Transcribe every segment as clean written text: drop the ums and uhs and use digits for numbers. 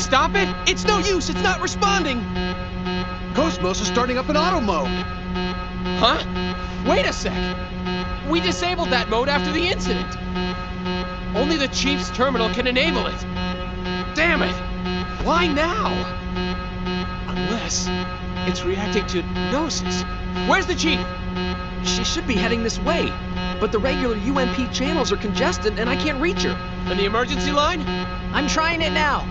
stop it? It's no use. It's not responding. Cosmos is starting up in auto mode. Huh? Wait a sec. We disabled that mode after the incident. Only the Chief's terminal can enable it. Damn it. Why now? Unless it's reacting to Gnosis. Where's the Chief? She should be heading this way, but the regular UMP channels are congested and I can't reach her. And the emergency line? I'm trying it now.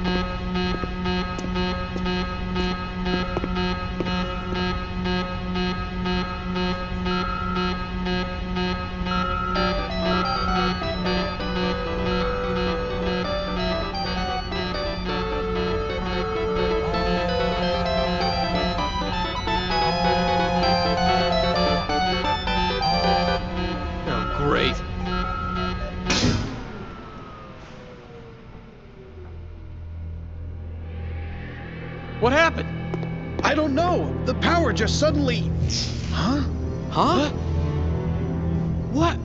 Great. What happened? I don't know. The power just suddenly... Huh? Huh? What?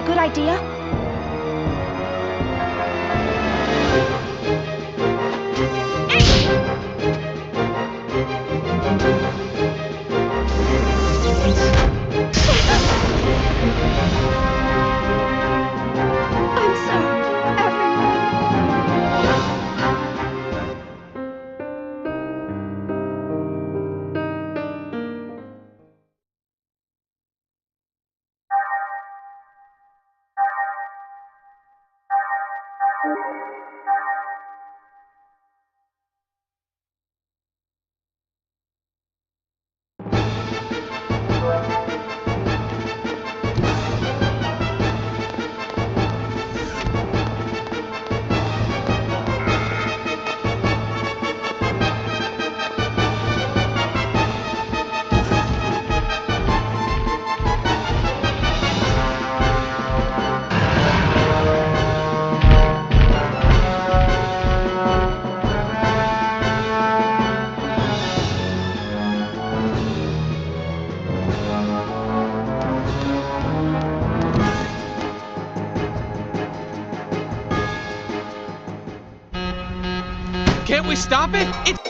good idea? I'm sorry, everyone. Can't we stop it? It's...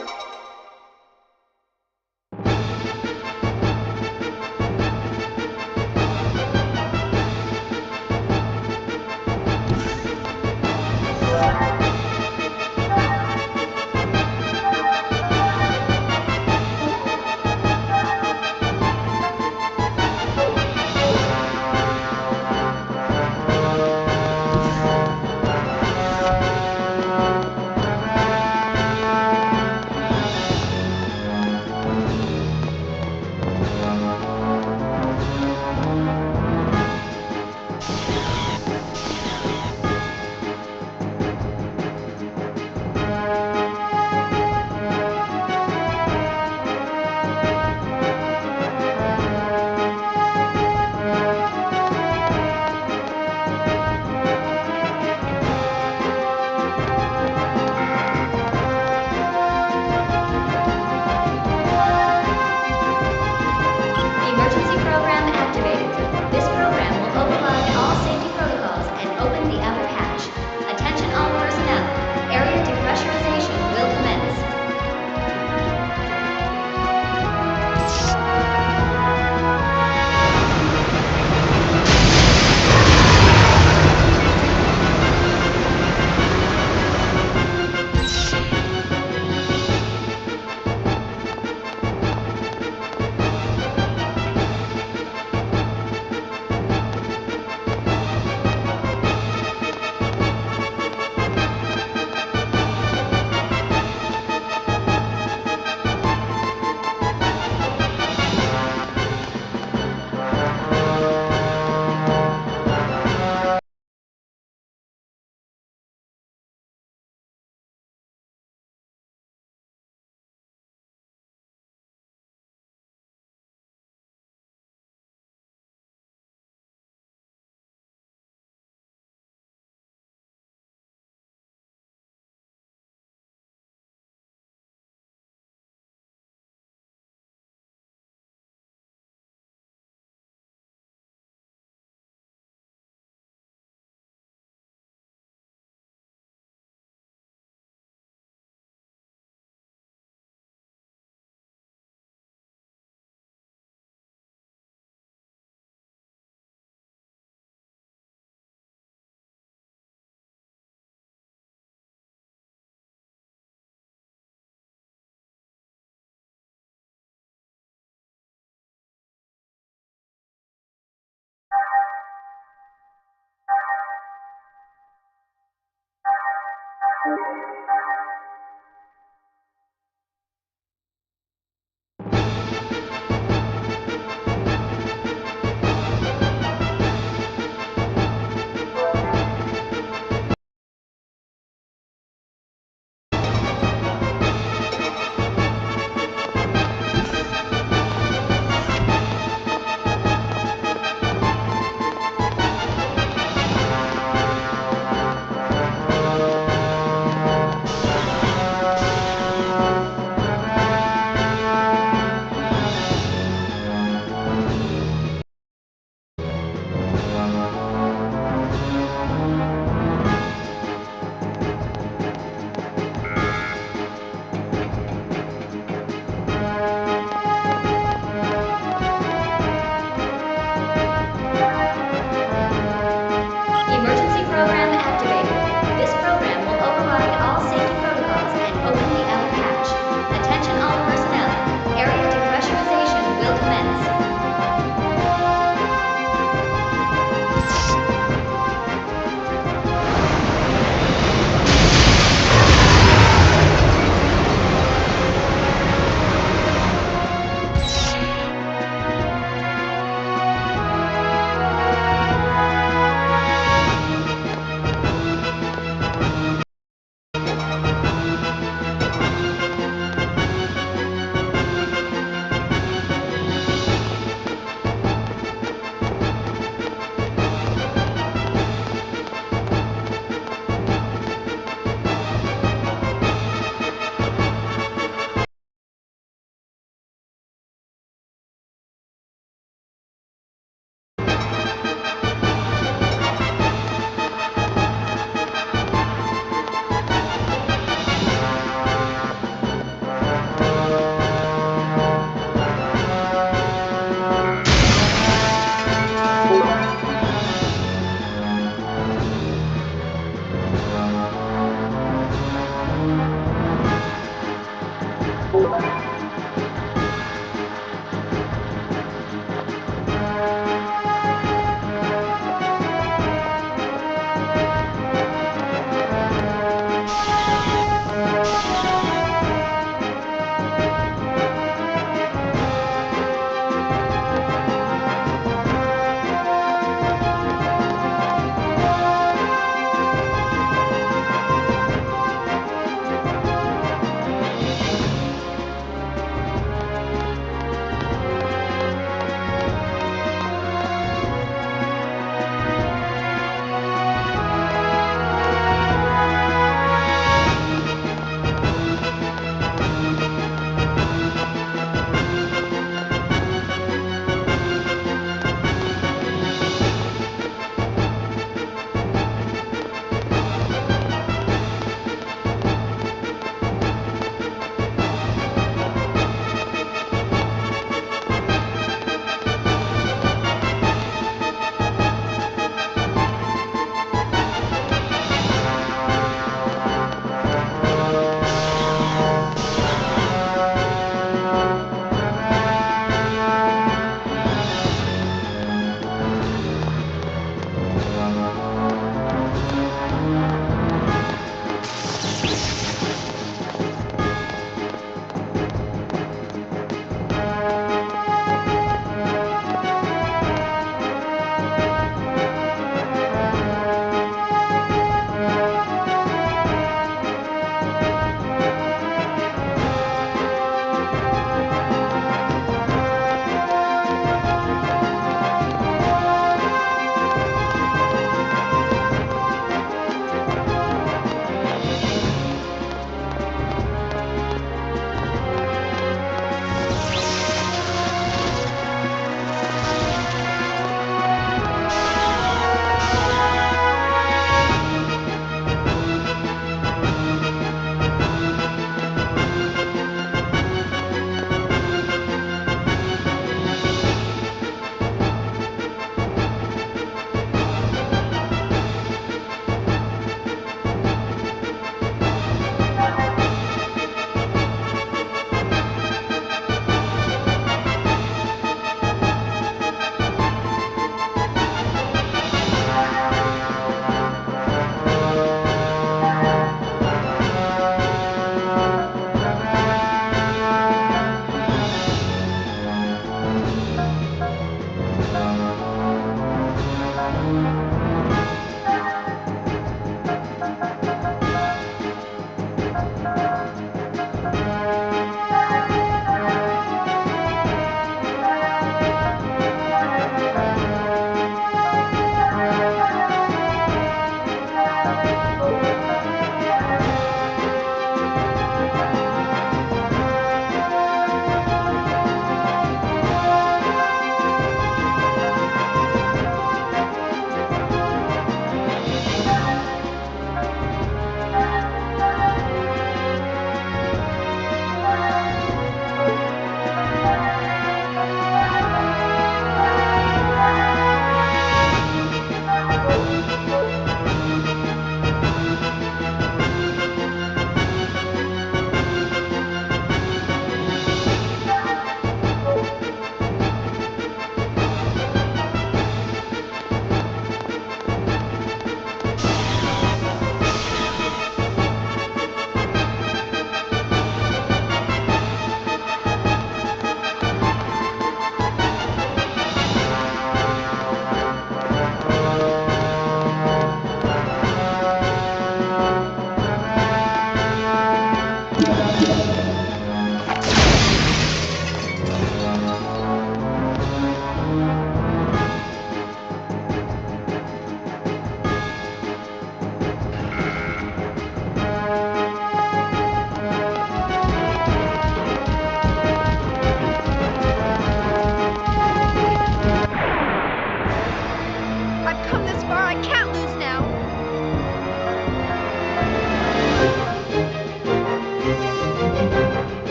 Emergency program activated. This program will override all safety protocols and open the upper hatch. Attention all personnel. Area depressurization will commence.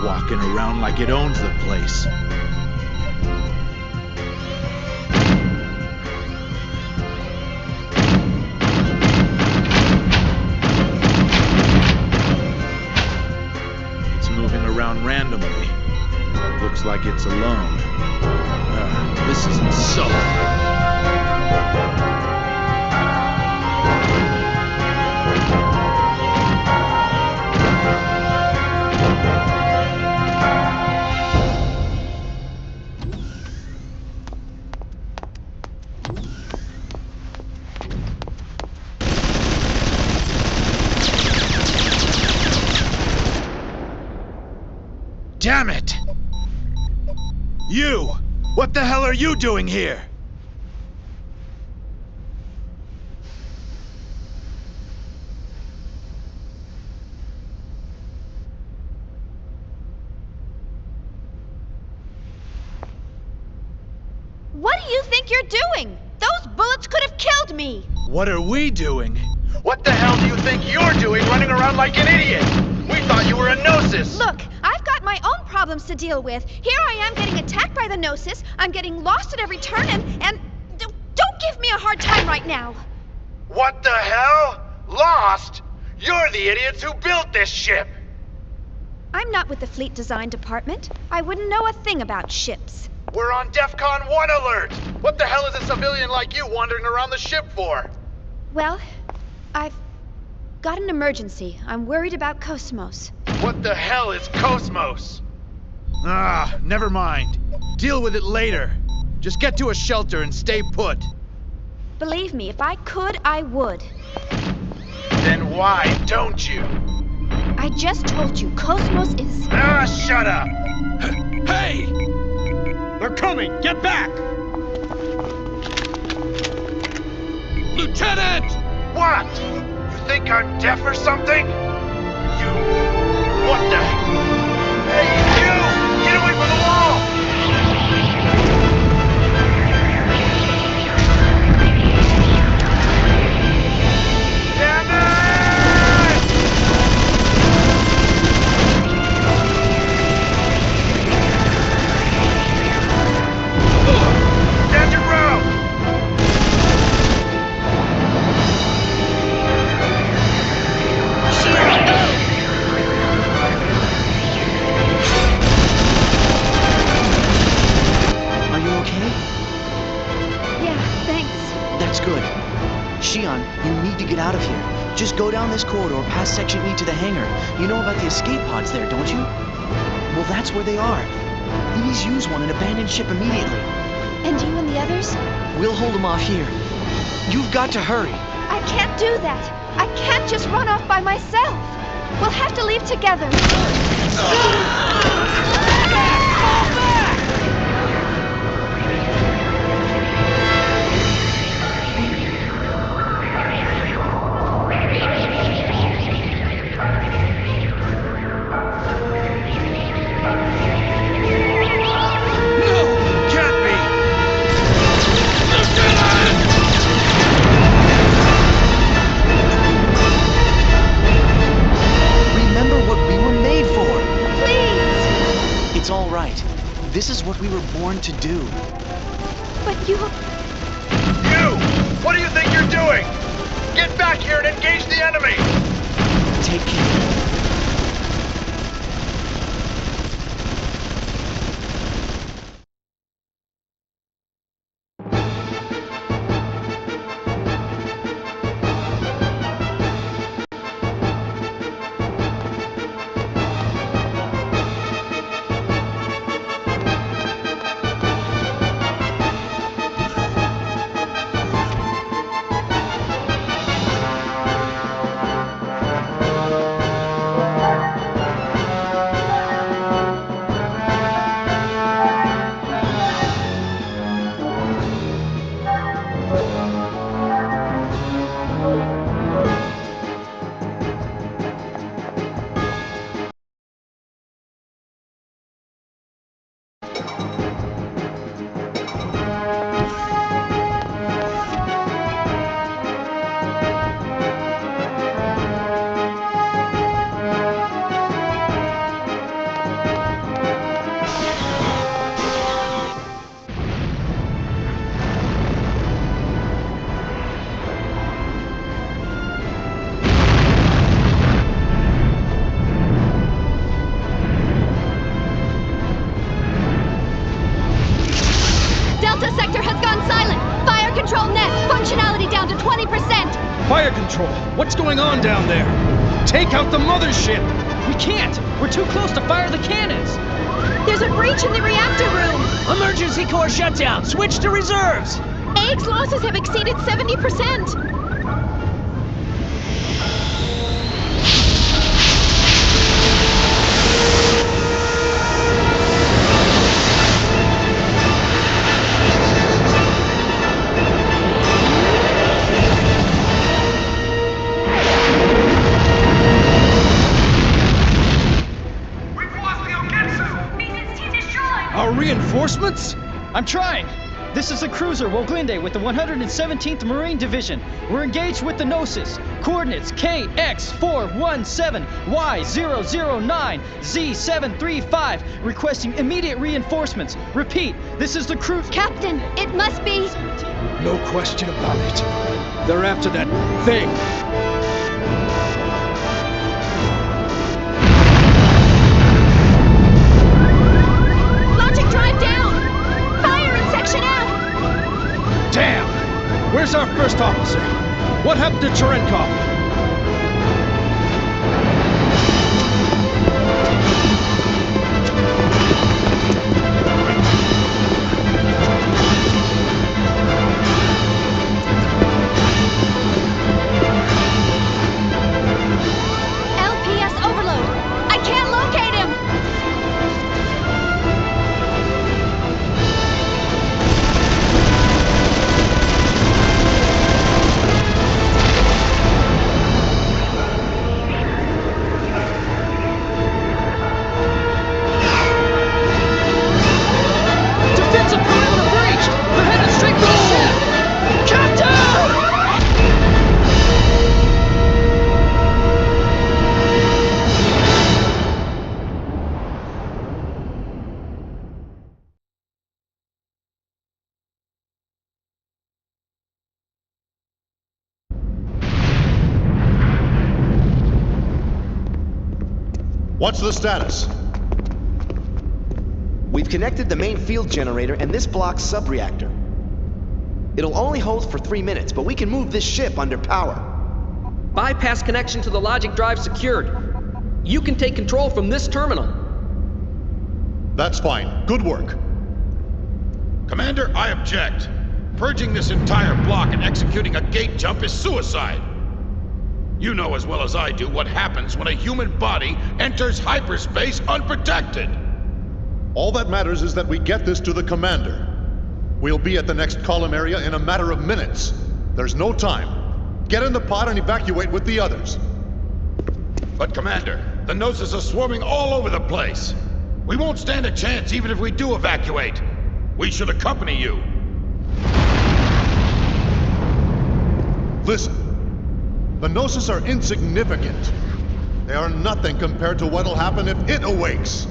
Walking around like it owns the place. It's moving around randomly. Looks like it's alone. This isn't so. Damn it! You! What the hell are you doing here? What do you think you're doing? Those bullets could have killed me! What are we doing? What the hell do you think you're doing running around like an idiot? We thought you were a Gnosis! Look, I've got my own problems to deal with. Here I am getting attacked by the Gnosis. I'm getting lost at every turn and don't give me a hard time right now. What the hell? Lost? You're the idiots who built this ship! I'm not with the fleet design department. I wouldn't know a thing about ships. We're on DEFCON 1 alert! What the hell is a civilian like you wandering around the ship for? Well, I've got an emergency. I'm worried about Cosmos. What the hell is Cosmos? Ah, never mind. Deal with it later. Just get to a shelter and stay put. Believe me, if I could, I would. Then why don't you? I just told you, Cosmos is... Ah, shut up! Hey! They're coming! Get back! Lieutenant! What? You think I'm deaf or something? You... What the... Hey, you! Get away from the wall! Damn it! Stand your ground! Are you okay? Yeah, thanks. That's good. Shion, you need to get out of here. Just go down this corridor past Section E to the hangar. You know about the escape pods there, don't you? Well, that's where they are. Please use one and abandon ship immediately. And you and the others? We'll hold them off here. You've got to hurry. I can't do that. I can't just run off by myself. We'll have to leave together. Remember what we were made for. Please! It's all right. This is what we were born to do. But you... You! What do you think you're doing? Get back here and engage the enemy! Take care. What's going on down there? Take out the mothership! We can't! We're too close to fire the cannons! There's a breach in the reactor room. Emergency core shutdown! Switch to reserves! AX losses have exceeded 70%. Our reinforcements? I'm trying. This is the cruiser Woglinde with the 117th Marine Division. We're engaged with the Gnosis. Coordinates KX417Y009 Z735. Requesting immediate reinforcements. Repeat, this is the cruiser. Captain, it must be... No question about it. They're after that thing. Logic drive down! Fire in Section F! Damn! Where's our first officer? What happened to Cherenkov? LPS overload! I can't locate him! Defensive perimeter breached! They're headed straight for the ship! Captain! What's the status? We've connected the main field generator and this block's sub-reactor. It'll only hold for 3 minutes, but we can move this ship under power. Bypass connection to the logic drive secured. You can take control from this terminal. That's fine. Good work. Commander, I object. Purging this entire block and executing a gate jump is suicide. You know as well as I do what happens when a human body enters hyperspace unprotected. All that matters is that we get this to the commander. We'll be at the next column area in a matter of minutes. There's no time. Get in the pod and evacuate with the others. But Commander, the Gnosis are swarming all over the place. We won't stand a chance even if we do evacuate. We should accompany you. Listen. The Gnosis are insignificant. They are nothing compared to what'll happen if it awakes.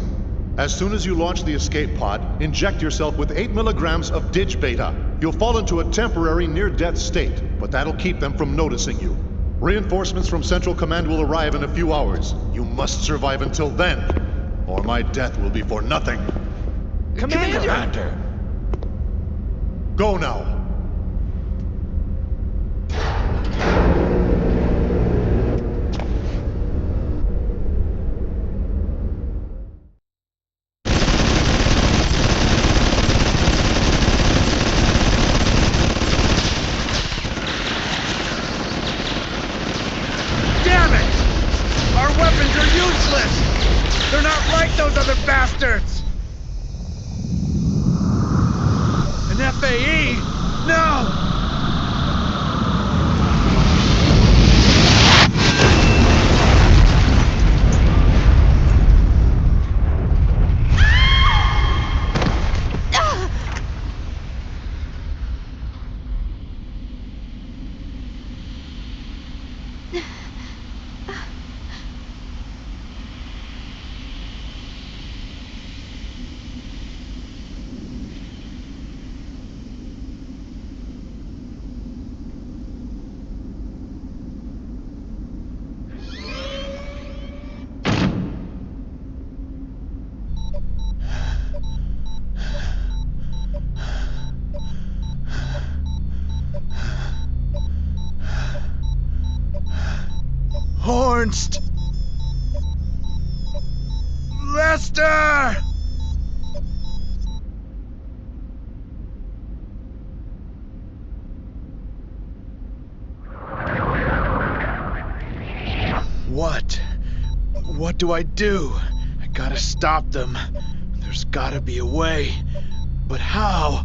As soon as you launch the escape pod, inject yourself with 8 milligrams of Dig-Beta. You'll fall into a temporary near-death state, but that'll keep them from noticing you. Reinforcements from Central Command will arrive in a few hours. You must survive until then, or my death will be for nothing. Commander! Go now. Damn it! Our weapons are useless! They're not like those other bastards! An FAE? No! Ernst! Lester! What do I do? I gotta stop them. There's gotta be a way. But how?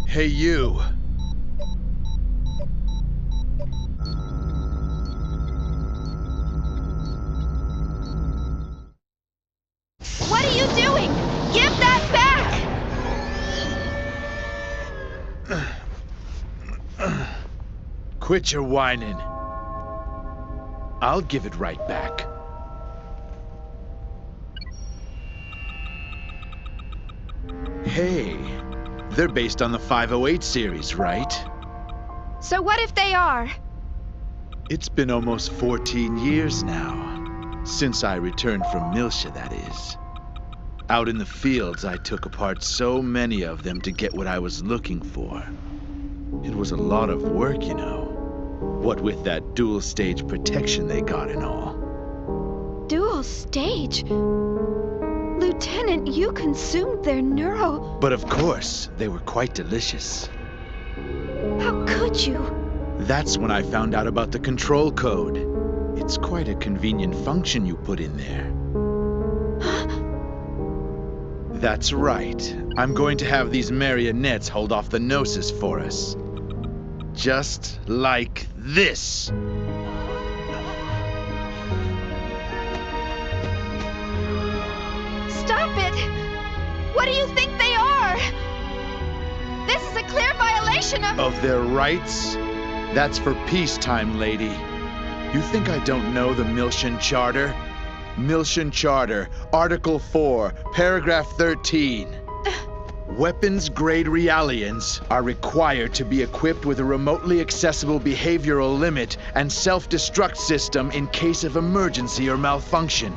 Hey, you. What are you doing? Give that back! Quit your whining. I'll give it right back. Hey, they're based on the 508 series, right? So what if they are? It's been almost 14 years now. Since I returned from Milsha, that is. Out in the fields, I took apart so many of them to get what I was looking for. It was a lot of work, you know. What with that dual-stage protection they got and all. Dual stage? Lieutenant, you consumed their neuro... But of course, they were quite delicious. How could you? That's when I found out about the control code. It's quite a convenient function you put in there. That's right. I'm going to have these marionettes hold off the Gnosis for us. Just like this. Stop it! What do you think they are? This is a clear violation Of their rights? That's for peacetime, lady. You think I don't know the Milshan Charter? Milshan Charter, Article 4, Paragraph 13. Weapons-grade Realians are required to be equipped with a remotely accessible behavioral limit and self-destruct system in case of emergency or malfunction.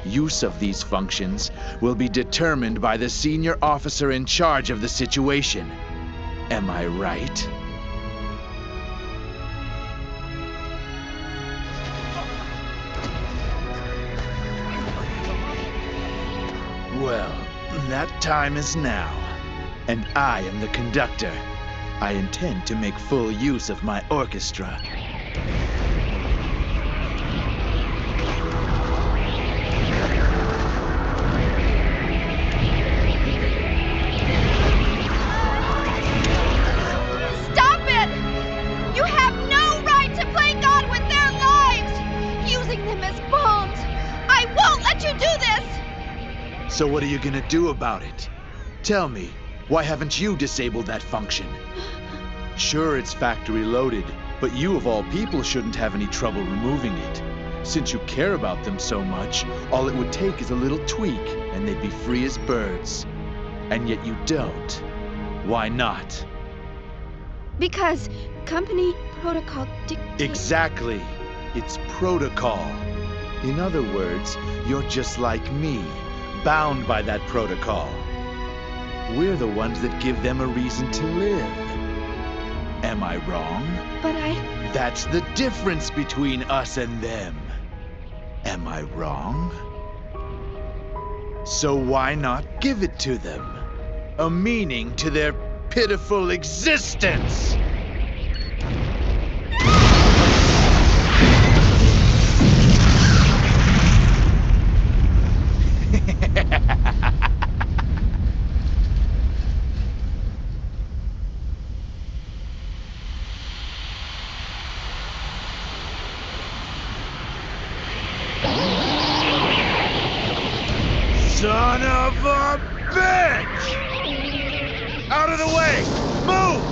Use of these functions will be determined by the senior officer in charge of the situation. Am I right? Well, that time is now, and I am the conductor. I intend to make full use of my orchestra. Stop it! You have no right to play God with their lives! Using them as bombs! I won't let you do this! So what are you gonna do about it? Tell me, why haven't you disabled that function? Sure, it's factory loaded, but you of all people shouldn't have any trouble removing it. Since you care about them so much, all it would take is a little tweak, and they'd be free as birds. And yet you don't. Why not? Because company protocol dictates... Exactly. It's protocol. In other words, you're just like me, bound by that protocol. We're the ones that give them a reason to live. Am I wrong? But That's the difference between us and them. Am I wrong? So why not give it to them? A meaning to their pitiful existence! Son of a bitch! Out of the way! Move!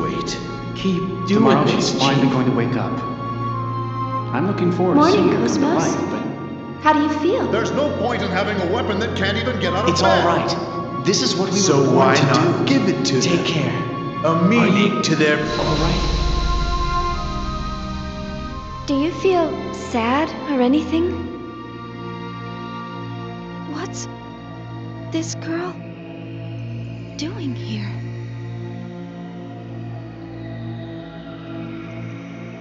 wait. Keep doing Tomorrow this, she's finally Chief. going to wake up. I'm looking forward to Morning, seeing her come to Cosmos. life, but How do you feel? There's no point in having a weapon that can't even get out of It's bed. all right. This is what we So were born why to not do. give it to Take them? care. A meaning to their... All right. Do you feel sad or anything? What's this girl doing here?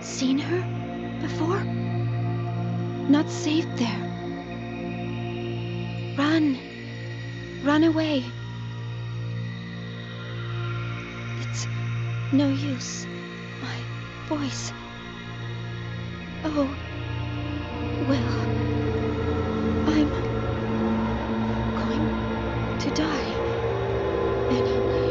Seen her before? Not safe there. Run. Run away. It's no use. My voice. Oh, well, I'm going to die anyway.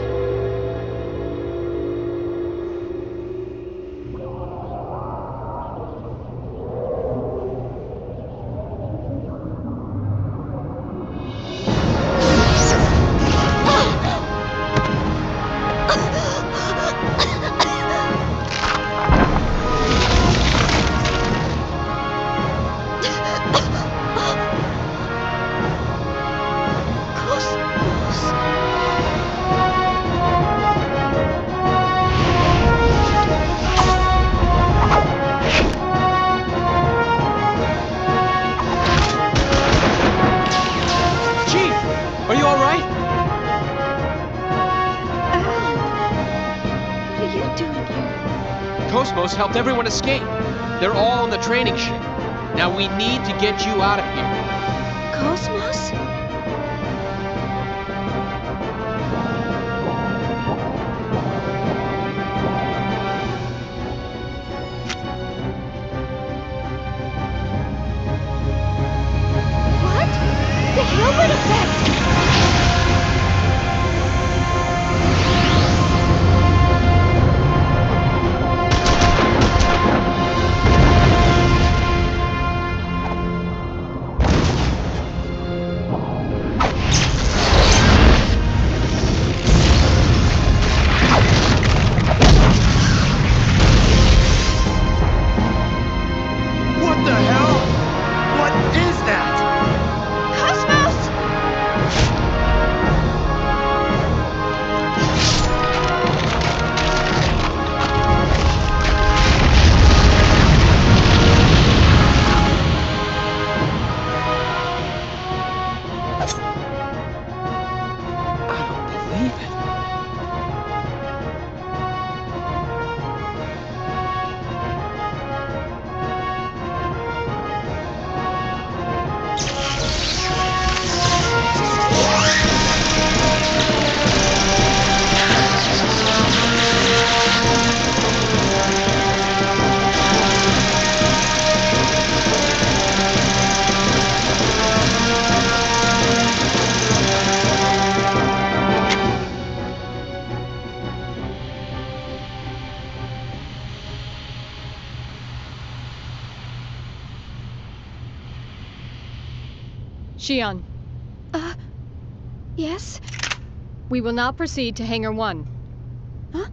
Chief, are you all right? What are you doing here? Cosmos helped everyone escape. They're all on the training ship. Now we need to get you out of here. Cosmos? What? The Hilbert effect! What the hell? What is that? Cosmos! I don't believe it. Shion, Yes? we will now proceed to Hangar 1. Huh?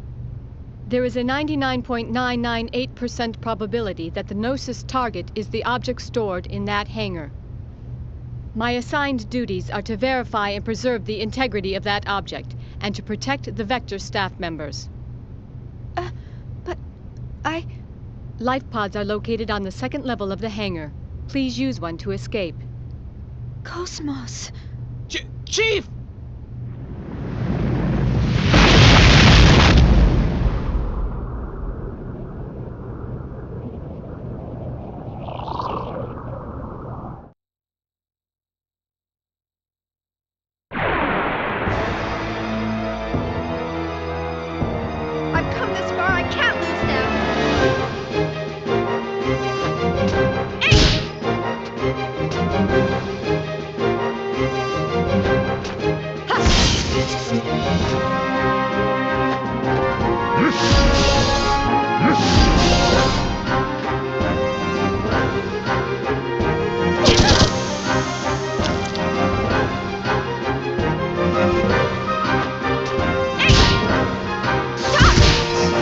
There is a 99.998% probability that the Gnosis target is the object stored in that hangar. My assigned duties are to verify and preserve the integrity of that object, and to protect the Vector staff members. But I... Life pods are located on the second level of the hangar. Please use one to escape. Cosmos. Chief! I've come this far, I can't lose now. Stop!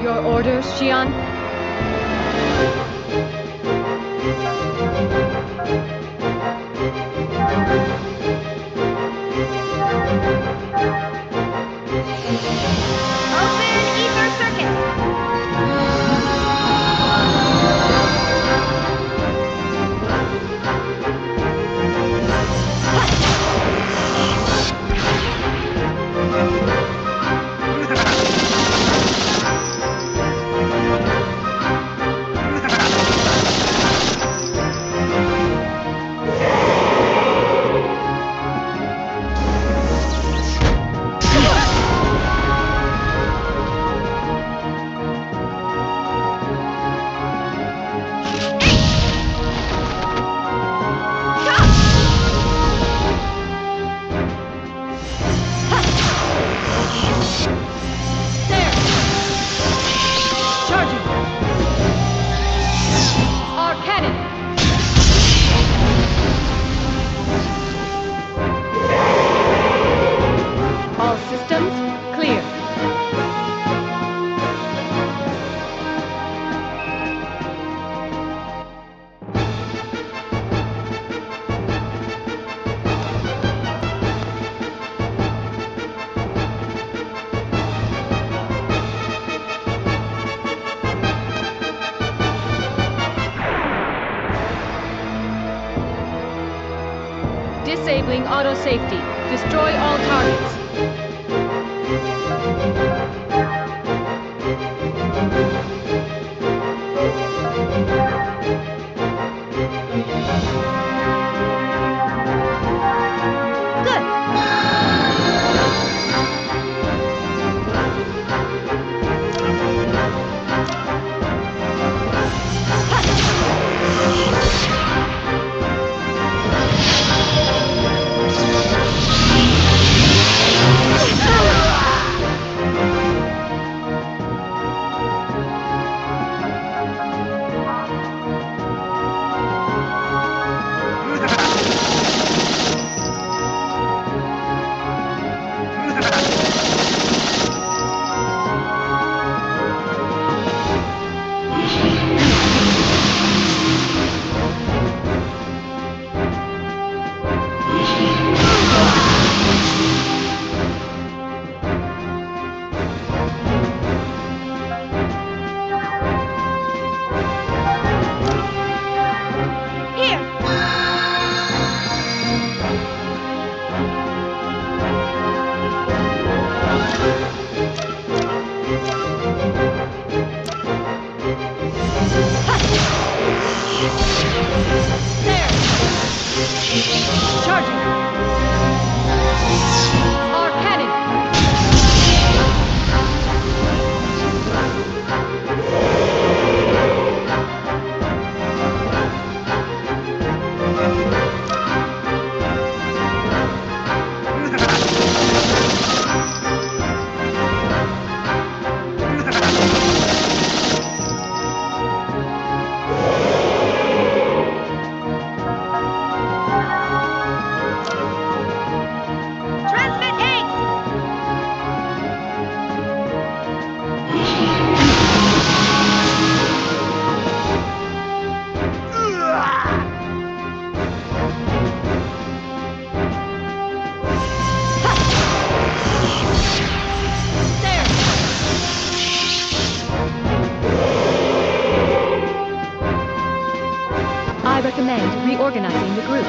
Your orders, Xian? Open ether circuit. There! Charging! Our cannon! All systems clear. Disabling auto safety. Destroy all targets. Good. Here. There! Charging! Our cannon! Transmit eggs. There! I recommend reorganizing the group.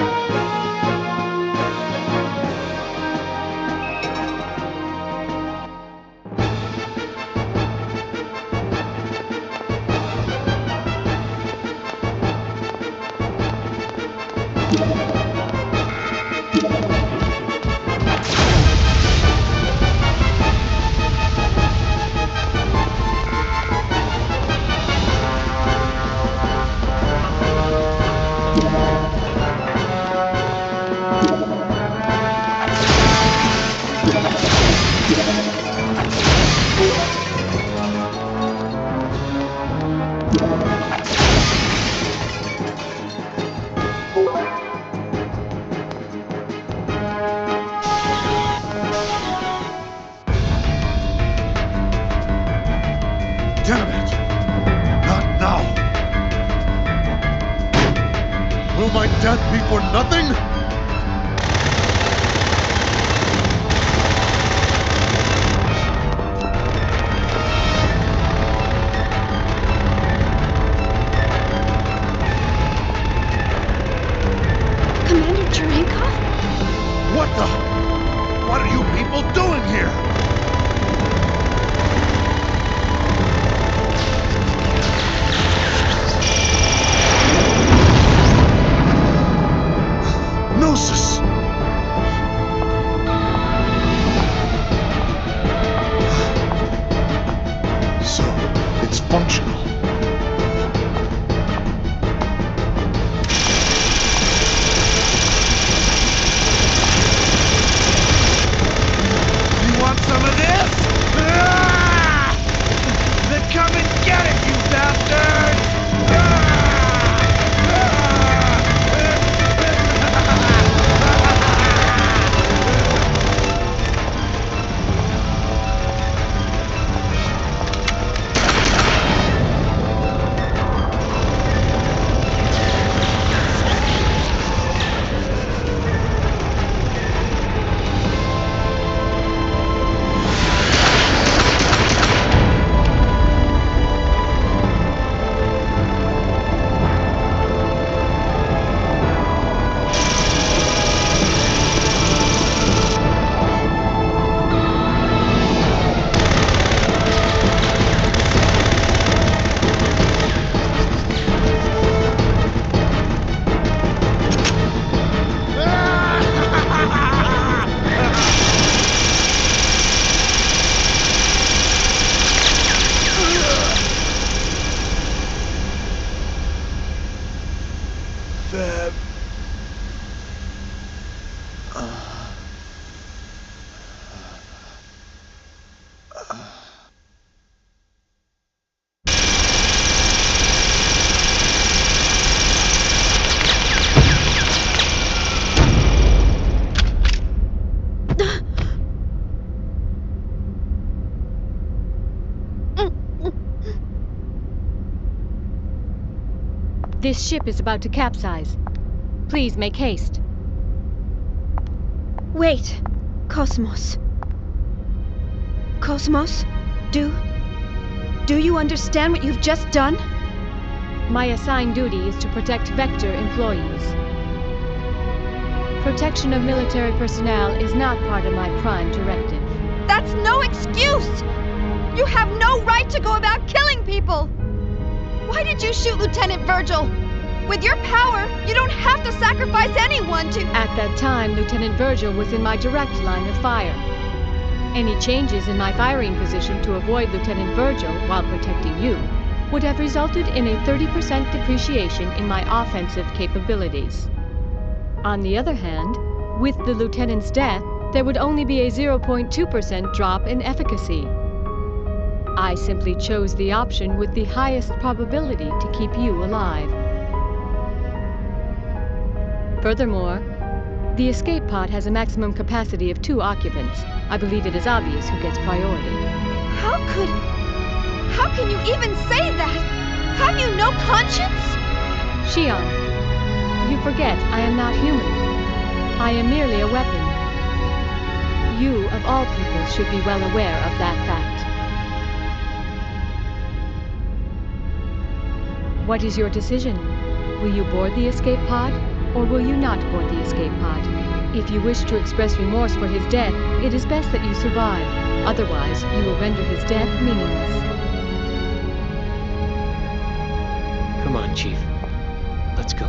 death be for nothing? Commander Cherenkov? What are you people doing here? Gnosis! So, it's functional. You want some of this? Ah! Then come and get it, you bastards! Fab. This ship is about to capsize. Please make haste. Wait, Cosmos. Cosmos, do you understand what you've just done? My assigned duty is to protect Vector employees. Protection of military personnel is not part of my prime directive. That's no excuse! You have no right to go about killing people! Why did you shoot Lieutenant Virgil? With your power, you don't have to sacrifice anyone to... At that time, Lieutenant Virgil was in my direct line of fire. Any changes in my firing position to avoid Lieutenant Virgil while protecting you would have resulted in a 30% depreciation in my offensive capabilities. On the other hand, with the Lieutenant's death, there would only be a 0.2% drop in efficacy. I simply chose the option with the highest probability to keep you alive. Furthermore, the escape pod has a maximum capacity of 2 occupants. I believe it is obvious who gets priority. How can you even say that? Have you no conscience? Shion, you forget I am not human. I am merely a weapon. You, of all people, should be well aware of that fact. What is your decision? Will you board the escape pod, or will you not board the escape pod? If you wish to express remorse for his death, it is best that you survive. Otherwise, you will render his death meaningless. Come on, Chief. Let's go.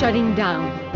shutting down.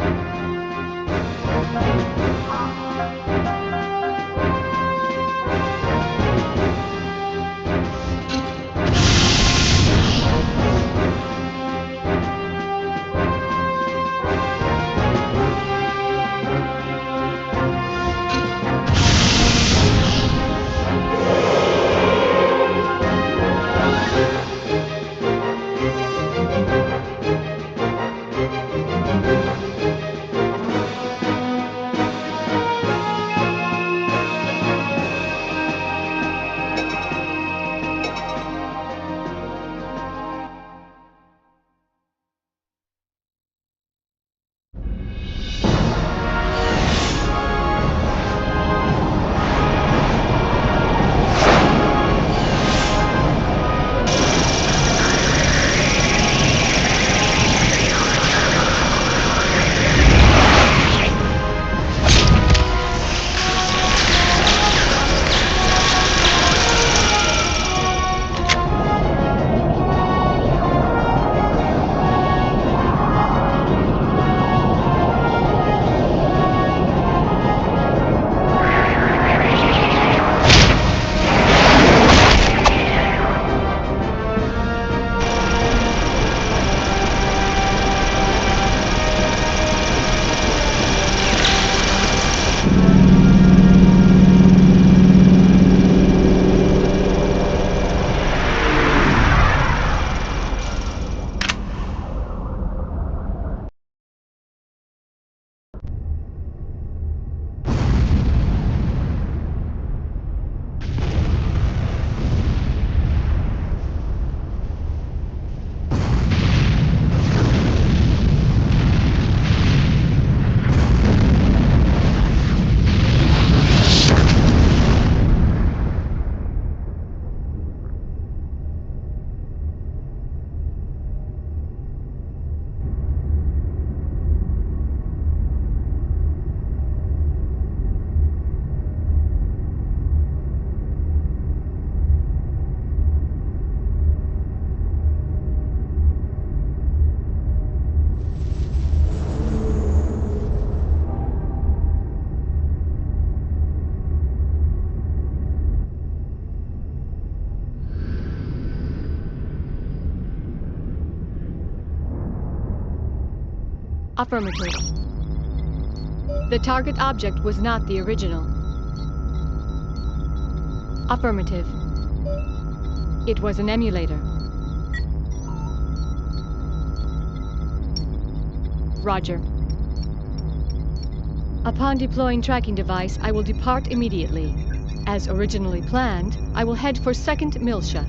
Affirmative. The target object was not the original. Affirmative. It was an emulator. Roger. Upon deploying tracking device, I will depart immediately. As originally planned, I will head for 2nd Miltia.